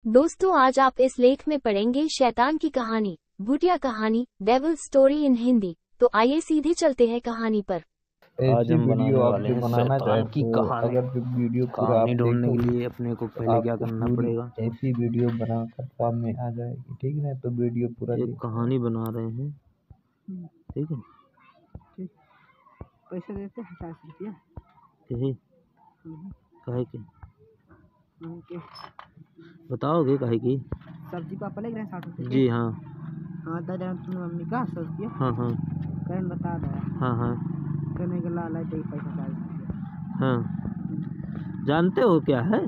दोस्तों, आज आप इस लेख में पढ़ेंगे शैतान की कहानी, भूतिया कहानी, डेविल स्टोरी इन हिंदी। तो आइए सीधे चलते हैं कहानी पर। आज हम बनाने वाले हैं शैतान की कहानी। अगर वीडियो पूरा आप कहानी ढूंढने के देखोगे लिए अपने को तो पहले क्या आपको करना पूरी पड़ेगा? ऐसी वीडियो बनाकर सामने आ जाएगी, ठीक है ना। तो वीडियो पूरा एक देखो। कहानी बना रहे हैं, ठीक है। पैसे देते हैं 50 रुपया। कहे काहे के उनके बताओगे काहे की? सब्जी पापा ले गए 60 रुपये जी हाँ हाँ दादा तुम मम्मी का 100 रुपया हाँ हाँ कहन बता दो। हाँ हाँ कहने के लाल है तो पैसा 40 रुपया। हाँ। जानते हो क्या है?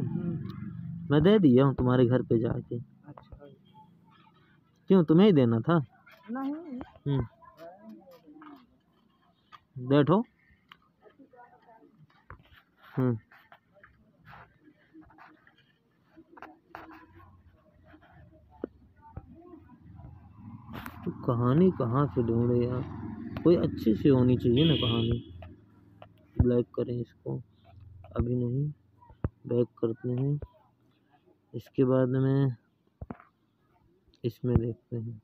मैं दे दिया हूँ तुम्हारे घर पे जाके। अच्छा क्यों, तुम्हें ही देना था? नहीं बैठो। तो कहानी कहाँ से ढूंढे यार? कोई अच्छी सी होनी चाहिए ना कहानी। ब्लैक करें इसको, अभी नहीं, बैक करते हैं। इसके बाद में इसमें देखते हैं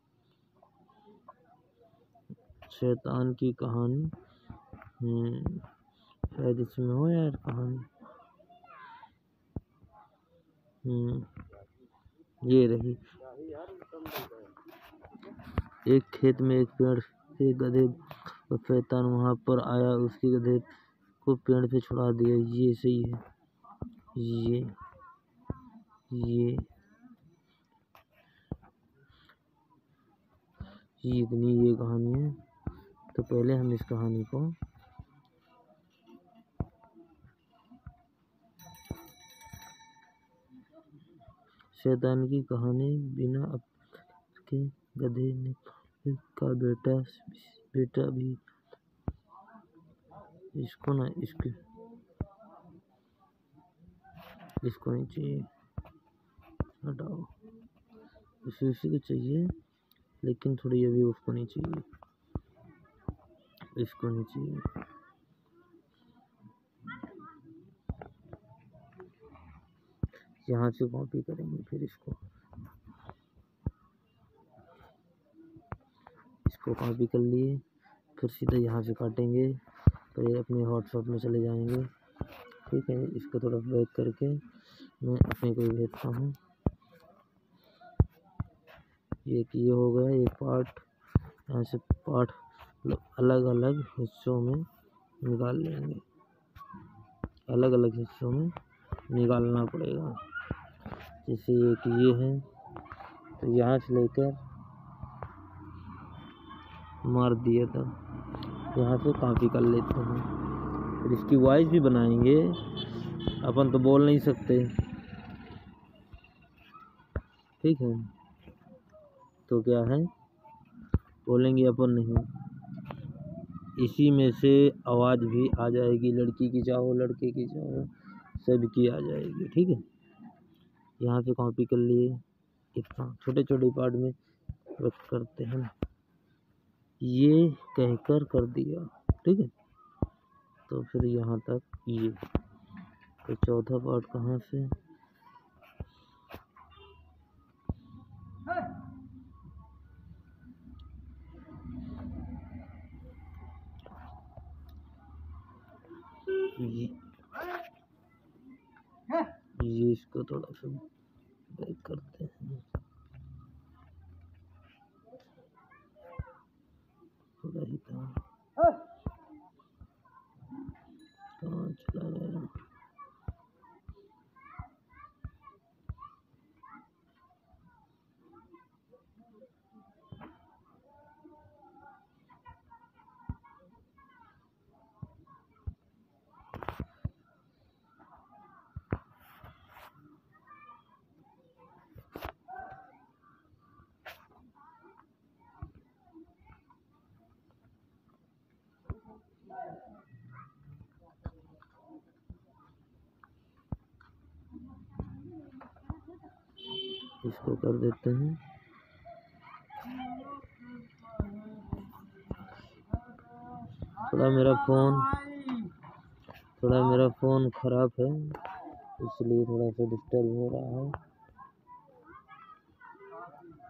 शैतान की कहानी। शायद इसमें हो यार कहानी। ये रही। एक खेत में एक पेड़ से गधे और शैतान वहां पर आया, उसके गधे को पेड़ से छुड़ा दिया। ये सही है। ये इतनी ये कहानी है। तो पहले हम इस कहानी को शैतान की कहानी। बिना अब के गधे ने का बेटा भी इसको ना इसको नहीं चाहिए, हटाओ। उसी को चाहिए, लेकिन थोड़ी अभी उसको नहीं चाहिए, इसको नहीं चाहिए। यहाँ से कॉपी करेंगे, फिर इसको कॉपी कर लिए, फिर सीधा यहाँ से काटेंगे। तो ये अपने व्हाट्सएप में चले जाएंगे, ठीक है। इसको थोड़ा बैक करके मैं अपने को भेजता हूँ। ये हो गया एक पार्ट। यहाँ से पार्ट अलग अलग हिस्सों में निकाल लेंगे, अलग अलग हिस्सों में निकालना पड़ेगा। जैसे एक ये है, तो यहाँ से लेकर मार दिया था, यहाँ से कॉपी कर लेते हैं। फिर इसकी वॉइस भी बनाएंगे, अपन तो बोल नहीं सकते, ठीक है। तो क्या है, बोलेंगे अपन नहीं। इसी में से आवाज़ भी आ जाएगी, लड़की की चाहो लड़के की चाहो सबकी आ जाएगी, ठीक है। यहाँ से कॉपी कर लिए, इतना छोटे छोटे पार्ट में रख करते हैं। ये कहकर कर दिया, ठीक है। तो फिर यहाँ तक ये। तो चौथा पार्ट कहाँ से? ये इसको थोड़ा सा बैक करते हैं, थोड़ा ही था, कहाँ चला गया? इसको कर देते हैं। थोड़ा मेरा फ़ोन ख़राब है, इसलिए थोड़ा सा डिस्टर्ब हो रहा है।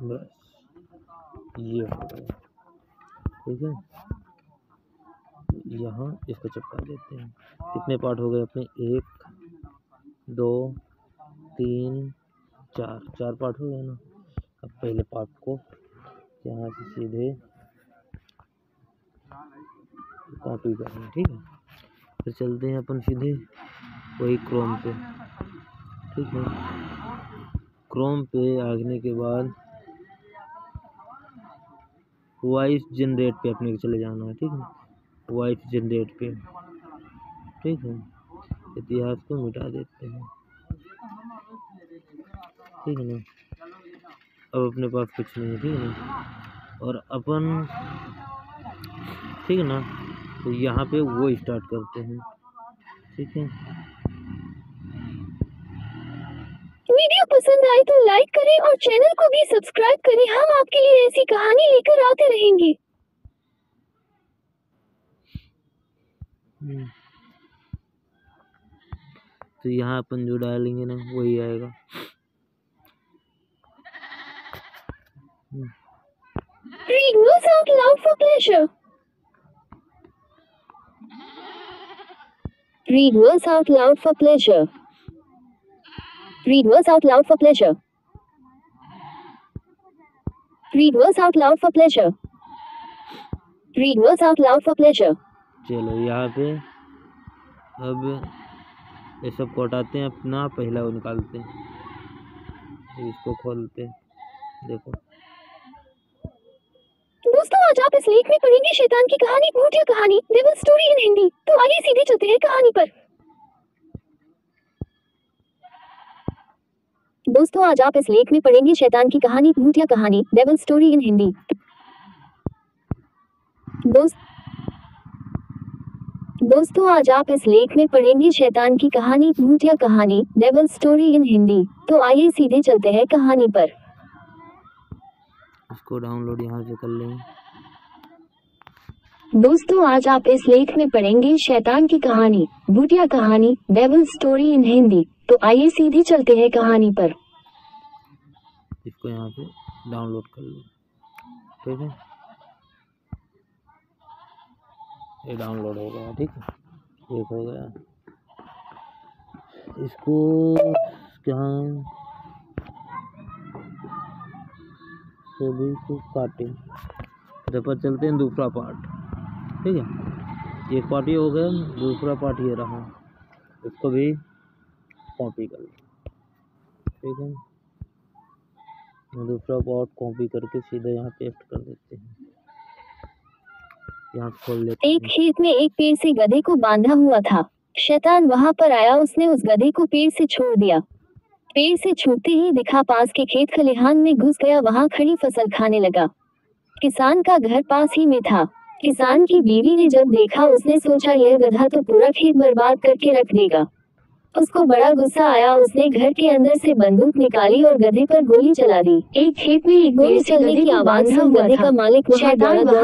बस ये हो गया, ठीक है। यहाँ इसको चिपका देते हैं। कितने पार्ट हो गए अपने? 1 2 3 4 पार्ट हो गए ना। अब पहले पार्ट को यहाँ से सीधे कॉपी करना, ठीक है। फिर चलते हैं अपन सीधे वही क्रोम पे, ठीक है। क्रोम पे आने के बाद वॉइस जनरेट पे अपने को चले जाना है, ठीक है। वॉइस जनरेट पे, ठीक है। इतिहास को मिटा देते हैं, ठीक है ना। अब अपने पास कुछ नहीं है, ठीक है ना। और अपन, ठीक है ना, तो यहाँ पे वो स्टार्ट करते हैं, ठीक है। वीडियो पसंद आए तो लाइक करें और चैनल को भी सब्सक्राइब करें। हम आपके लिए ऐसी कहानी लेकर आते रहेंगे। तो यहाँ अपन जो डालेंगे ना वही आएगा। Read words out loud for pleasure. Read words out loud for pleasure. Read words out loud for pleasure. Read words out loud for pleasure. Read words out loud for pleasure. चलो यहाँ पे अब ये सब को हटाते हैं, अपना पहला वो निकालते हैं, इसको खोलते हैं, देखो। दोस्तों आज आप इस लेख में पढ़ेंगे शैतान की कहानी, भूतिया कहानी, डेविल स्टोरी इन हिंदी। तो आइए सीधे चलते हैं कहानी पर। दोस्तों आज आप इस लेख में पढ़ेंगे शैतान की कहानी, भूतिया कहानी, डेविल स्टोरी इन हिंदी। दोस्तों आज आप इस लेख में पढ़ेंगे शैतान की कहानी, भूतिया कहानी, डेविल स्टोरी इन हिंदी। तो आइए सीधे चलते हैं कहानी पर। इसको डाउनलोड यहाँ से कर लें। दोस्तों आज आप इस लेख में पढ़ेंगे शैतान की कहानी, भूतिया कहानी, डेविल स्टोरी इन हिंदी। तो आइए सीधे चलते हैं कहानी पर। इसको यहाँ पे डाउनलोड कर लो, ठीक है। ये डाउनलोड हो गया, ठीक है। एक हो गया, इसको यहाँ सभी को काटें। फिर अपन चलते हैं दूसरा पार्ट, ठीक है। एक पार्ट ये हो गया, दूसरा पार्ट ये रहा, इसको भी कॉपी कर लो, ठीक है। दूसरा पार्ट कॉपी करके सीधे यहाँ पेस्ट कर देते हैं। यहाँ खोल लेते हैं। एक खेत में एक पेड़ से गधे को बांधा हुआ था। शैतान वहां पर आया, उसने उस गधे को पेड़ से छोड़ दिया। पेड़ से छूटते ही दिखा पास के खेत खलिहान में घुस गया, वहां खड़ी फसल खाने लगा। किसान का घर पास ही में था। किसान की बीवी ने जब देखा, उसने सोचा यह गधा तो पूरा खेत बर्बाद करके रख देगा। उसको बड़ा गुस्सा आया, उसने घर के अंदर से बंदूक निकाली और गधे पर गोली चला दी। एक खेत में एक गोली चलने की आवाज सुन गधे का मालिक वहां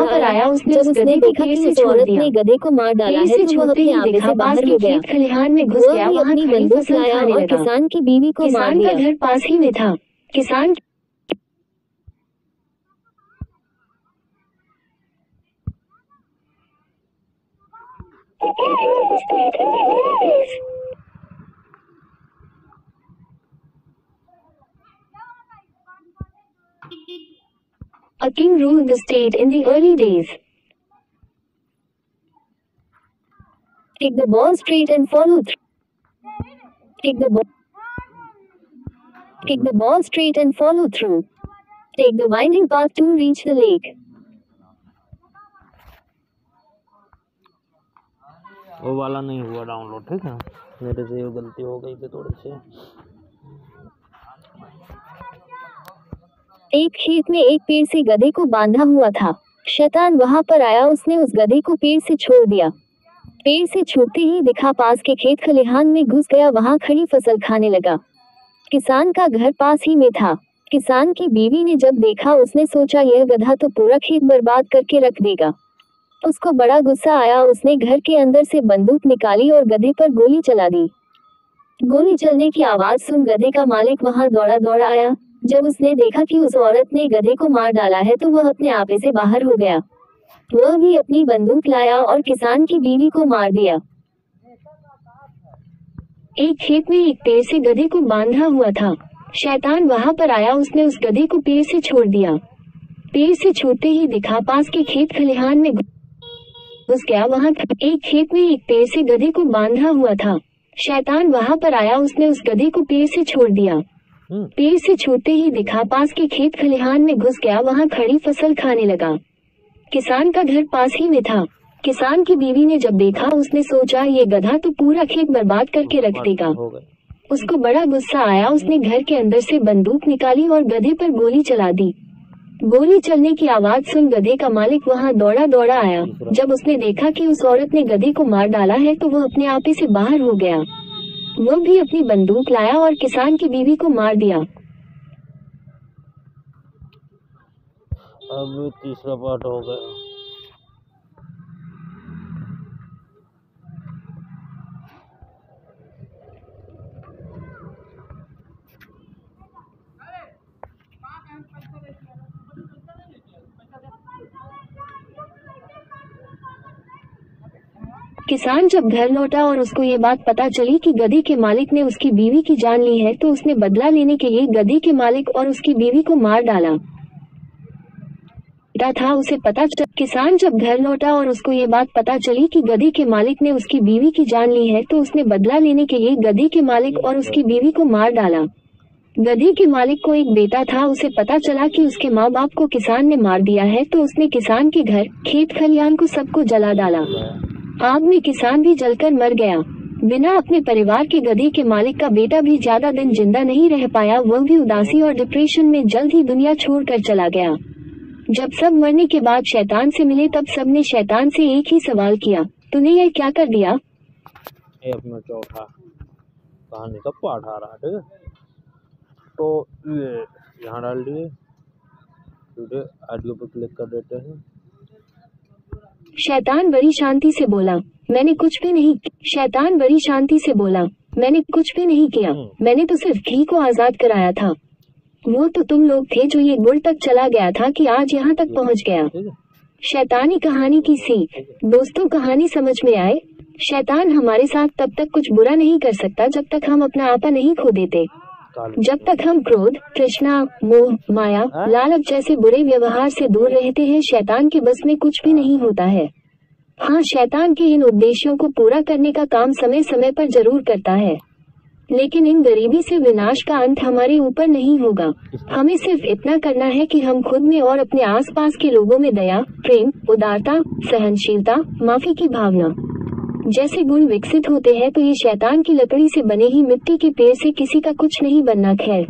पर आया, उसने देखा कि उस औरत ने गधे को मार डाला है, तो वह अपने आप से बाहर हो गया। खलिहान में घुस गया, वहां अपनी बंदूक लाया और किसान की बीवी को मार दिया। घर पास ही में था। किसान A king ruled the state in the early days. Take the ball straight and follow through. Take the ball straight and follow through. Take the winding path to reach the lake. वो वाला नहीं हुआ download, ठीक है। मेरे से ये गलती हो गई थी थोड़ी सी। एक खेत में एक पेड़ से गधे को बांधा हुआ था। शैतान वहां पर आया, उसने उस गधे को पेड़ से छोड़ दिया। पेड़ से छूटते ही दिखा पास के खेत खलिहान में घुस गया, वहां खड़ी फसल खाने लगा। किसान का घर पास ही में था। किसान की बीवी ने जब देखा, उसने सोचा यह गधा तो पूरा खेत बर्बाद करके रख देगा। उसको बड़ा गुस्सा आया, उसने घर के अंदर से बंदूक निकाली और गधे पर गोली चला दी। गोली चलने की आवाज सुन गधे का मालिक वहां दौड़ा आया, जब उसने देखा कि उस औरत ने गधे को मार डाला है तो वह अपने आपे से बाहर हो गया। वह भी अपनी बंदूक लाया और किसान की बीवी को मार दिया। एक खेत में एक पेड़ से गधे को बांधा हुआ था। शैतान वहां पर आया, उसने उस गधे को पेड़ से छोड़ दिया। पेड़ से छूटते ही दिखा पास के खेत खलिहान में घुस गया। वहां एक खेत में एक पेड़ से गधे को बांधा हुआ था। शैतान वहां पर आया, उसने उस गधे को पेड़ से छोड़ दिया। पेड़ से छूटते ही दिखा पास के खेत खलिहान में घुस गया। वहां खड़ी फसल खाने लगा। किसान का घर पास ही में था। किसान की बीवी ने जब देखा, उसने सोचा ये गधा तो पूरा खेत बर्बाद करके रख देगा। उसको बड़ा गुस्सा आया। उसने घर के अंदर से बंदूक निकाली और गधे पर गोली चला दी। गोली चलने की आवाज सुन गधे का मालिक वहां दौड़ा दौड़ा आया। जब उसने देखा कि उस औरत ने गधे को मार डाला है तो वह अपने आपे से बाहर हो गया। वह भी अपनी बंदूक लाया और किसान की बीवी को मार दिया। अब तीसरा पार्ट हो गया। किसान जब घर लौटा और उसको ये बात पता चली कि गधे के मालिक ने उसकी बीवी की जान ली है तो उसने बदला लेने के लिए गधे के मालिक और उसकी बीवी को मार डाला था। उसे पता किसान जब घर लौटा और उसको ये बात पता चली कि गधे के मालिक ने उसकी बीवी की जान ली है तो उसने बदला लेने के लिए गधे के मालिक और उसकी बीवी को मार डाला। गधे के मालिक को एक बेटा था। उसे पता चला कि उसके माँ बाप को किसान ने मार दिया है तो उसने किसान के घर, खेत खलिहान को सबको जला डाला। आग में किसान भी जलकर मर गया। बिना अपने परिवार के गधे के मालिक का बेटा भी ज्यादा दिन जिंदा नहीं रह पाया। वह भी उदासी और डिप्रेशन में जल्द ही दुनिया छोड़कर चला गया। जब सब मरने के बाद शैतान से मिले तब सबने शैतान से एक ही सवाल किया, तूने यह क्या कर दिया? ये अपना चौथा कहानी का पार्ट आ रहा है, ठीक है? तो ये यहाँ डाल दिए, ऑडियो पर क्लिक कर देते हैं। शैतान बड़ी शांति से बोला, मैंने कुछ भी नहीं। शैतान बड़ी शांति से बोला, मैंने कुछ भी नहीं किया। मैंने तो सिर्फ घी को आजाद कराया था। वो तो तुम लोग थे जो ये गुड़ तक चला गया था कि आज यहाँ तक पहुँच गया। शैतानी कहानी की सीख। दोस्तों, कहानी समझ में आए? शैतान हमारे साथ तब तक कुछ बुरा नहीं कर सकता जब तक हम अपना आपा नहीं खो देते। जब तक हम क्रोध, तृष्णा, मोह, माया, लालच जैसे बुरे व्यवहार से दूर रहते हैं, शैतान के बस में कुछ भी नहीं होता है। हाँ, शैतान के इन उद्देश्यों को पूरा करने का काम समय समय पर जरूर करता है, लेकिन इन गरीबी से विनाश का अंत हमारे ऊपर नहीं होगा। हमें सिर्फ इतना करना है कि हम खुद में और अपने आसपास के लोगों में दया, प्रेम, उदारता, सहनशीलता, माफी की भावना जैसे गुण विकसित होते हैं तो ये शैतान की लकड़ी से बने ही मिट्टी के पेड़ से किसी का कुछ नहीं बनना। खैर,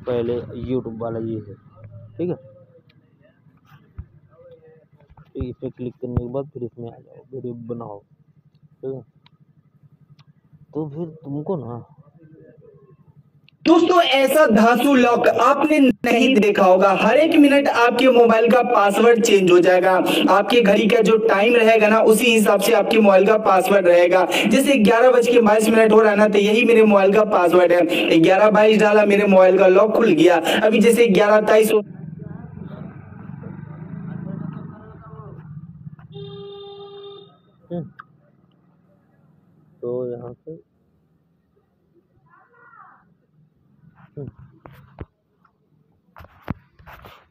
पहले YouTube वाला ये है, ठीक है? इस पे क्लिक करने के बाद फिर इसमें आ जाओ, वीडियो बनाओ, ठीक है? तो फिर तुमको ना दोस्तों ऐसा धांसू लॉक आपने नहीं देखा होगा। हर एक मिनट आपके मोबाइल का पासवर्ड चेंज हो जाएगा। आपके घड़ी का जो टाइम रहेगा ना, उसी हिसाब से आपके मोबाइल का पासवर्ड रहेगा। जैसे 11:22 हो रहा है ना, तो यही मेरे मोबाइल का पासवर्ड है। 11:22 डाला, मेरे मोबाइल का लॉक खुल गया। अभी जैसे 11:23 तो यहाँ से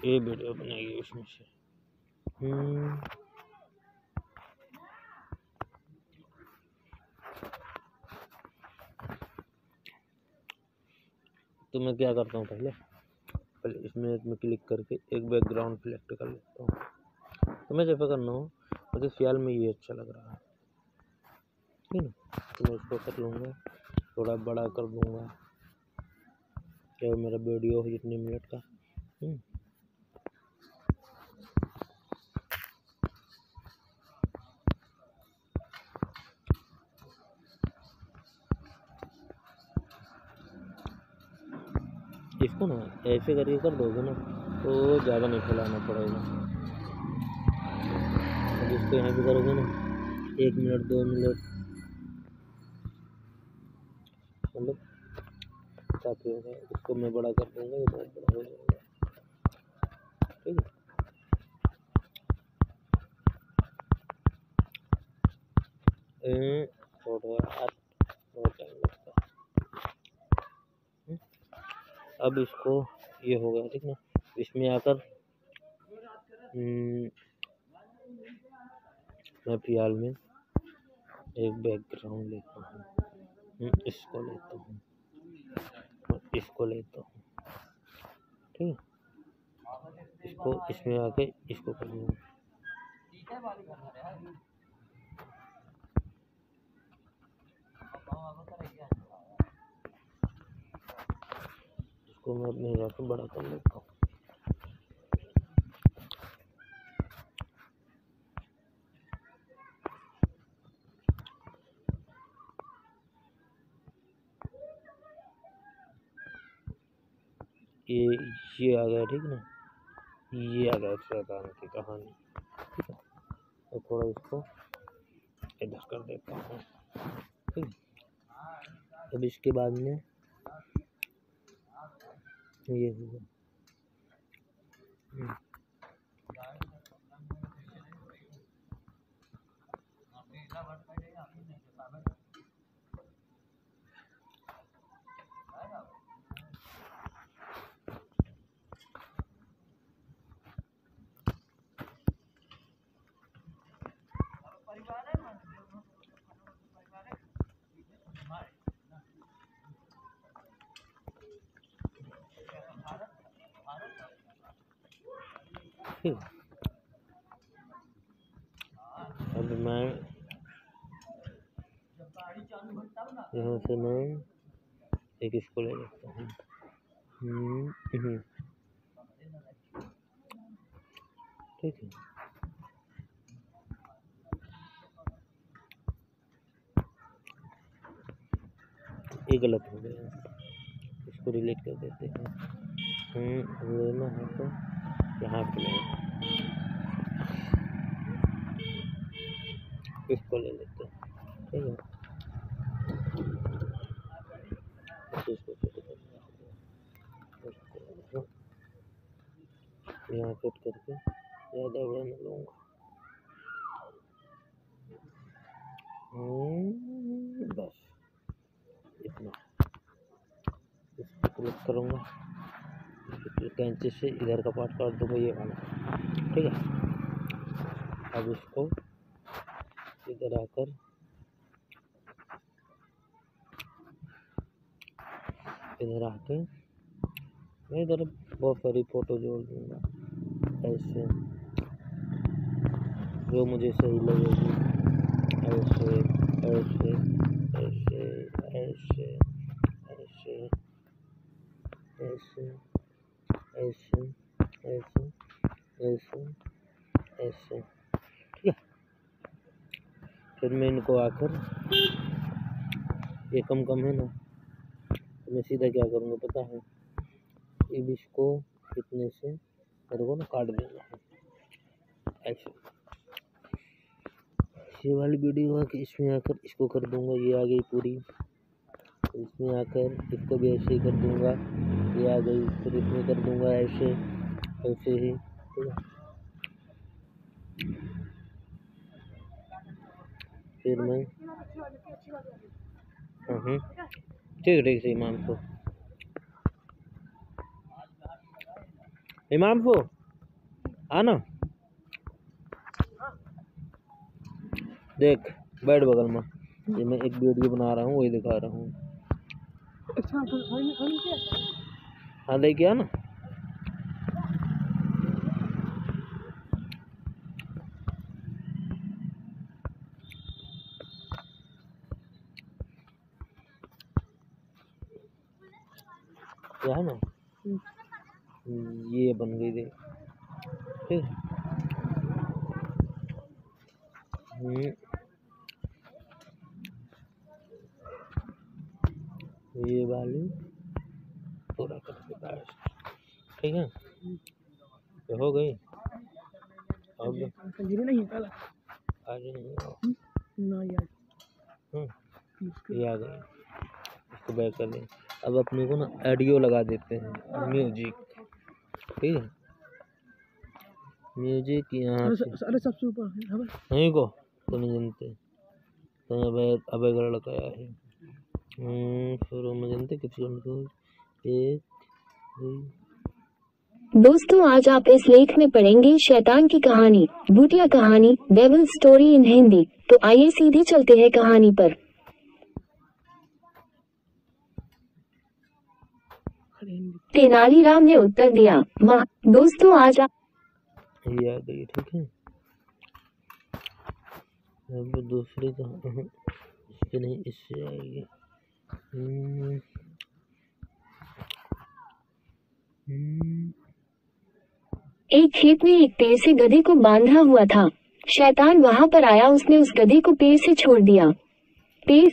ये वीडियो बनाएगी उसमें से। तो मैं क्या करता हूँ, पहले इसमें क्लिक करके एक बैकग्राउंड सिलेक्ट कर लेता हूँ। तो मैं जैसा करना हो, मुझे ख्याल में ये अच्छा लग रहा है, ठीक है? तो मैं इसको कर लूँगा, थोड़ा बड़ा कर दूँगा, क्या मेरा वीडियो हो जितने मिनट का। इसको ना ऐसे करके कर दोगे ना तो ज़्यादा नहीं फैलाना पड़ेगा। अब इसको यहाँ भी करोगे ना 1 मिनट 2 मिनट, मतलब काफ़ी हो गया। इसको मैं बड़ा कर दूँगा, ये बहुत बड़ा हो जाएगा। ठीक है, थोड़ा बहुत टाइम लगता है। अब इसको ये हो गया, ठीक ना। इसमें आकर मैं फिलहाल में एक बैकग्राउंड लेता हूँ, इसको लेता हूँ और इसको लेता हूँ। ठीक है, इसको इसमें आके इसको कर लूँगा। इसको मैं अपने हिसाब से बड़ा कर लेता हूँ। ये आ गया, ठीक ना। ये आ गया शैतान की कहानी। ठीक है, तो थोड़ा इसको इधर कर देता हूँ। ठीक, अब इसके बाद में ये होगा। ठीक, अब मैं यहाँ से मैं एक इसको ले लेता हूँ। ठीक है, ये गलत हो गया, इसको डिलीट कर देते हैं। लेना है तो यहाँ पे लेना, इसको ले लेते हैं। ठीक है, इसको यहाँ कट करके ज़्यादा बड़ा नहीं लूँगा। बस इतना, इसको क्लिक करूँगा, कैंची से इधर का पार्ट काट दूँगा, ये वाला। ठीक है, अब इसको इधर आकर इधर आके मैं इधर बहुत सारी फ़ोटो जोड़ दूँगा, ऐसे जो मुझे सही लगेगी। ऐसे ऐसे ऐसे ऐसे ऐसे ऐसे ऐसे ऐसे ऐसे ऐसे। ठीक है, फिर मैं इनको आकर ये कम है ना, तो मैं सीधा क्या करूँगा पता है, अब इसको इतने से मेरे को ना काट देना है ऐसे। ये वाली वीडियो है कि इसमें आकर इसको कर दूंगा, ये आ गई पूरी। फिर इसमें आकर इसको भी ऐसे ही कर दूंगा, ये आ गई। फिर इसमें कर दूंगा ऐसे ऐसे ही। ठीक है, फिर मैं ठीक है, इमाम को आना, देख बैठ बगल में, ये मैं एक वीडियो बना रहा हूँ, वही दिखा रहा हूँ। हाँ लेके आना। क्या है ना, ये बन गई देख। ठीक, ये वाली पूरा करके बस। ठीक है, तो हो गई। अब नहीं आज नहीं ना यार, ये आ गई, इसको बैक कर दें। अब अपने को ना ऑडियो लगा देते हैं, म्यूजिक। ठीक है, म्यूजिक यहाँ से अरे सबसे ऊपर है नहीं को तो नहीं जानते तो अब एक लड़का आया है फिर मैं जानते किसी को एक दोस्तों आज आप इस लेख में पढ़ेंगे शैतान की कहानी, भूतिया कहानी, डेविल स्टोरी इन हिंदी। तो आइए सीधे चलते हैं कहानी पर। तेनालीराम ने उत्तर दिया, माँ। दोस्तों आज आप ये आ गई। ठीक है, अब दूसरी कहानी इससे नहीं इससे आएगी। एक खेत में एक पेड़ से गधे को बांधा हुआ था। शैतान वहां पर आया, उसने उस गधे को पेड़ से छोड़ दिया। पेड़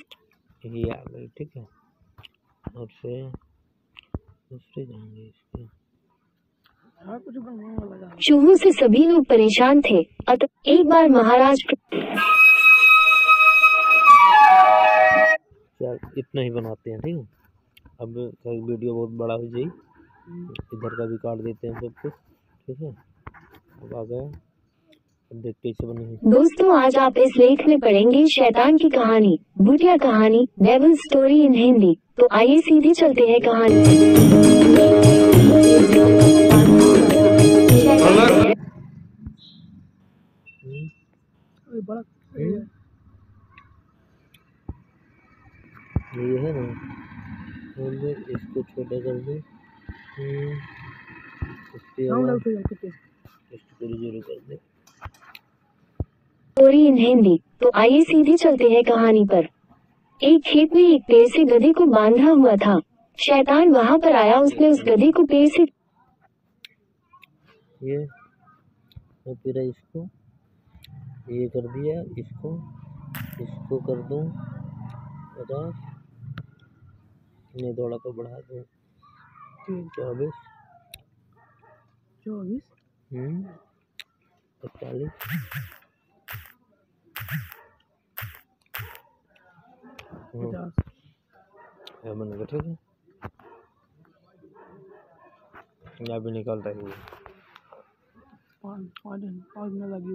ये आ गई। ठीक है, और से दूसरी जाएंगे इसके। चूहों से सभी लोग परेशान थे। अतः एक बार महाराज चल इतना ही बनाते हैं। ठीक है, अब वीडियो बहुत बड़ा हो जाए, इधर का भी काट देते हैं सब कुछ। ठीक है, अब आ गया, अब देखते कैसे बनेगी। दोस्तों आज आप इस लेख में पढ़ेंगे शैतान की कहानी, भूतिया कहानी, डेविल स्टोरी इन हिंदी। तो आइए सीधे चलते हैं कहानी। बड़ा ये है ना, और इसको छोटा कर दे, इसके इसको पूरी जीरो कर दे। Story in Hindi. तो आइए सीधे चलते हैं कहानी पर। एक खेत में एक पेड़ से गधे को बांधा हुआ था। शैतान वहां पर आया, उसने उस गधे को पेड़ से ये और फिर इसको ये कर दिया, इसको कर दूं 50, मैं थोड़ा को बढ़ा दूं 24 45। बन गया। ठीक है, यहाँ भी निकल रही है। पाँच में लगी